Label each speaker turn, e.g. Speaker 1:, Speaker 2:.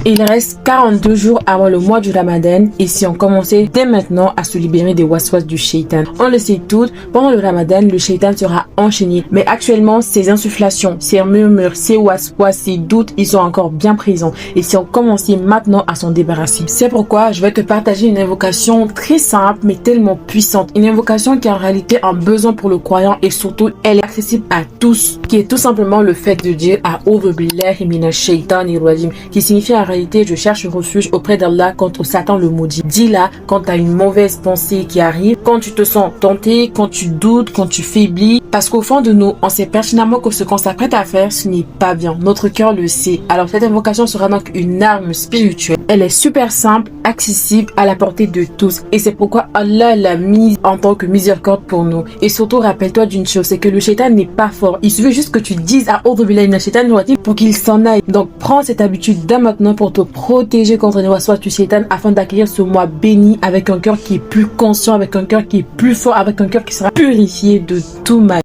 Speaker 1: Il reste 42 jours avant le mois du Ramadan et si on commençait dès maintenant à se libérer des waswas du shaitan. On le sait toutes, pendant le Ramadan, le shaitan sera enchaîné. Mais actuellement, ces insufflations, ces murmures, ces waswas, ces doutes, ils sont encore bien présents. Et si on commençait maintenant à s'en débarrasser. C'est pourquoi je vais te partager une invocation très simple mais tellement puissante. Une invocation qui est en réalité un besoin pour le croyant et surtout elle est accessible à tous. Qui est tout simplement le fait de dire A'udhu billahi minash shaitanir rajim, qui signifie en réalité je cherche refuge auprès d'Allah contre Satan le maudit. Dis-la quand tu as une mauvaise pensée qui arrive, quand tu te sens tenté, quand tu doutes, quand tu faiblis. Parce qu'au fond de nous, on sait pertinemment que ce qu'on s'apprête à faire, ce n'est pas bien. Notre cœur le sait. Alors cette invocation sera donc une arme spirituelle. Elle est super simple, accessible, à la portée de tous. Et c'est pourquoi Allah l'a mise en tant que miséricorde pour nous. Et surtout, rappelle-toi d'une chose, c'est que le shaitan n'est pas fort. Il suffit juste que tu dises A'udhu billahi minash shaitanir rajim pour qu'il s'en aille. Donc prends cette habitude dès maintenant pour te protéger contre les waswas du shaitan afin d'accueillir ce mois béni avec un cœur qui est plus conscient, avec un cœur qui est plus fort, avec un cœur qui sera purifié de tout mal.